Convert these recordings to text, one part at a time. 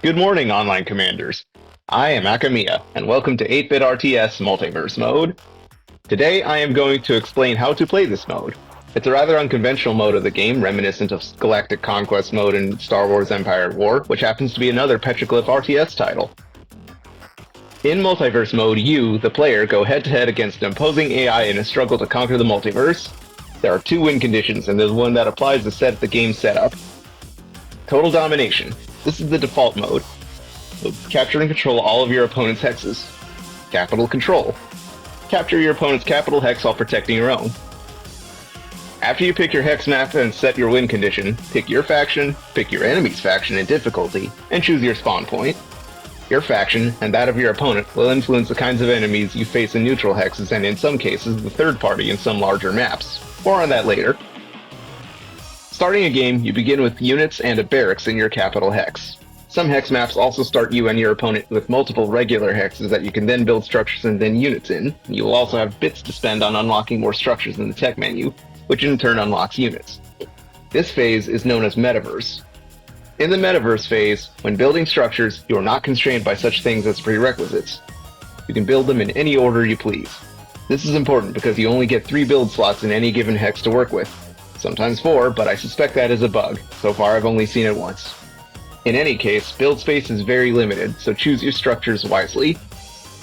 Good morning, online commanders. I am Akamia, and welcome to 8-Bit RTS Multiverse Mode. Today I am going to explain how to play this mode. It's a rather unconventional mode of the game, reminiscent of Galactic Conquest mode in Star Wars Empire at War, which happens to be another Petroglyph RTS title. In Multiverse Mode, you, the player, go head-to-head against an opposing AI in a struggle to conquer the multiverse. There are two win conditions, and there's one that applies to set the game setup. Total Domination. This is the default mode. Capture and control all of your opponent's hexes. Capital Control. Capture your opponent's capital hex while protecting your own. After you pick your hex map and set your win condition, pick your faction, pick your enemy's faction and difficulty, and choose your spawn point. Your faction, and that of your opponent, will influence the kinds of enemies you face in neutral hexes and in some cases the third party in some larger maps. More on that later. Starting a game, you begin with units and a barracks in your capital hex. Some hex maps also start you and your opponent with multiple regular hexes that you can then build structures and then units in. You will also have bits to spend on unlocking more structures in the tech menu, which in turn unlocks units. This phase is known as Metaverse. In the Metaverse phase, when building structures, you are not constrained by such things as prerequisites. You can build them in any order you please. This is important because you only get 3 build slots in any given hex to work with. Sometimes 4, but I suspect that is a bug. So far I've only seen it once. In any case, build space is very limited, so choose your structures wisely.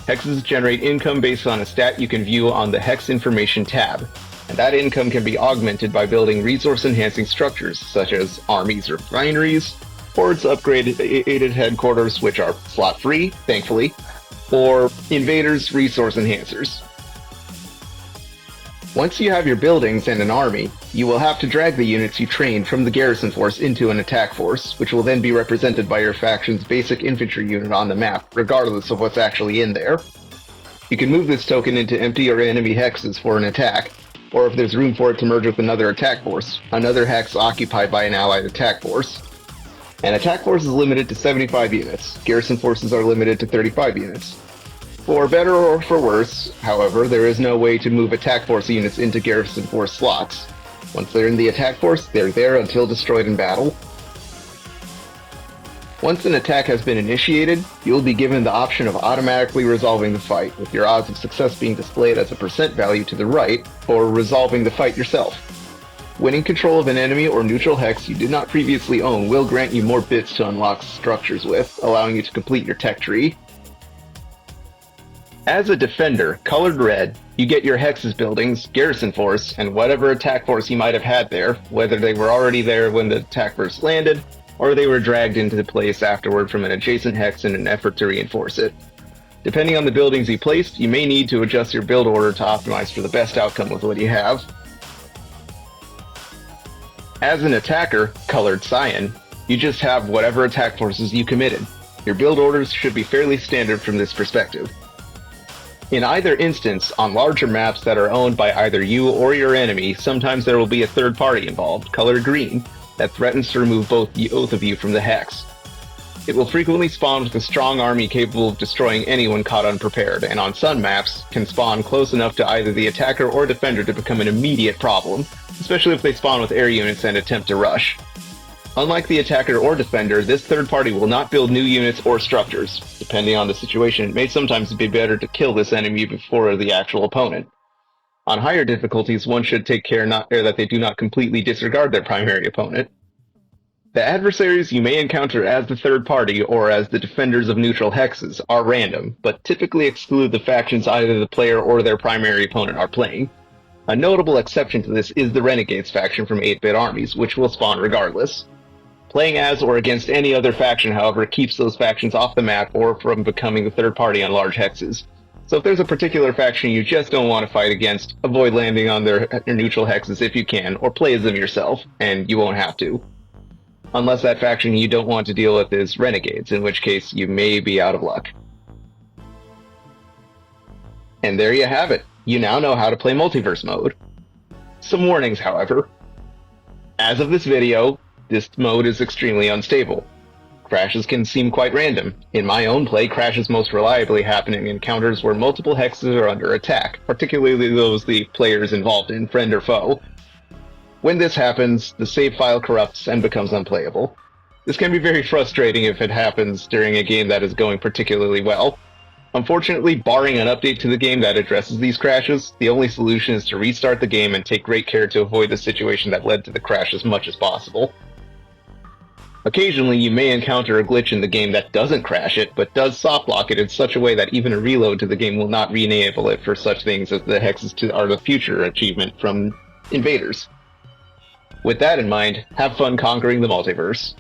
Hexes generate income based on a stat you can view on the Hex Information tab, and that income can be augmented by building resource-enhancing structures, such as Armies or refineries, Hordes upgraded headquarters, which are slot-free, thankfully, or Invaders resource enhancers. Once you have your buildings and an army, you will have to drag the units you trained from the garrison force into an attack force, which will then be represented by your faction's basic infantry unit on the map, regardless of what's actually in there. You can move this token into empty or enemy hexes for an attack, or if there's room for it to merge with another attack force, another hex occupied by an allied attack force. An attack force is limited to 75 units, garrison forces are limited to 35 units. For better or for worse, however, there is no way to move attack force units into garrison force slots. Once they're in the attack force, they're there until destroyed in battle. Once an attack has been initiated, you will be given the option of automatically resolving the fight, with your odds of success being displayed as a percent value to the right, or resolving the fight yourself. Winning control of an enemy or neutral hex you did not previously own will grant you more bits to unlock structures with, allowing you to complete your tech tree. As a defender, colored red, you get your hexes buildings, garrison force, and whatever attack force you might have had there, whether they were already there when the attack first landed, or they were dragged into place afterward from an adjacent hex in an effort to reinforce it. Depending on the buildings you placed, you may need to adjust your build order to optimize for the best outcome with what you have. As an attacker, colored cyan, you just have whatever attack forces you committed. Your build orders should be fairly standard from this perspective. In either instance, on larger maps that are owned by either you or your enemy, sometimes there will be a third party involved, colored green, that threatens to remove both of you from the hex. It will frequently spawn with a strong army capable of destroying anyone caught unprepared, and on some maps, can spawn close enough to either the attacker or defender to become an immediate problem, especially if they spawn with air units and attempt to rush. Unlike the attacker or defender, this third party will not build new units or structures. Depending on the situation, it may sometimes be better to kill this enemy before the actual opponent. On higher difficulties, one should take care that they do not completely disregard their primary opponent. The adversaries you may encounter as the third party or as the defenders of neutral hexes are random, but typically exclude the factions either the player or their primary opponent are playing. A notable exception to this is the Renegades faction from 8-Bit Armies, which will spawn regardless. Playing as or against any other faction, however, keeps those factions off the map or from becoming the third party on large hexes. So if there's a particular faction you just don't want to fight against, avoid landing on their neutral hexes if you can, or play as them yourself, and you won't have to. Unless that faction you don't want to deal with is Renegades, in which case you may be out of luck. And there you have it. You now know how to play Multiverse Mode. Some warnings, however. As of this video, this mode is extremely unstable. Crashes can seem quite random. In my own play, crashes most reliably happen in encounters where multiple hexes are under attack, particularly those the player is involved in, friend or foe. When this happens, the save file corrupts and becomes unplayable. This can be very frustrating if it happens during a game that is going particularly well. Unfortunately, barring an update to the game that addresses these crashes, the only solution is to restart the game and take great care to avoid the situation that led to the crash as much as possible. Occasionally, you may encounter a glitch in the game that doesn't crash it, but does soft lock it in such a way that even a reload to the game will not re-enable it for such things as the Hexes to Are the Future achievement from Invaders. With that in mind, have fun conquering the multiverse.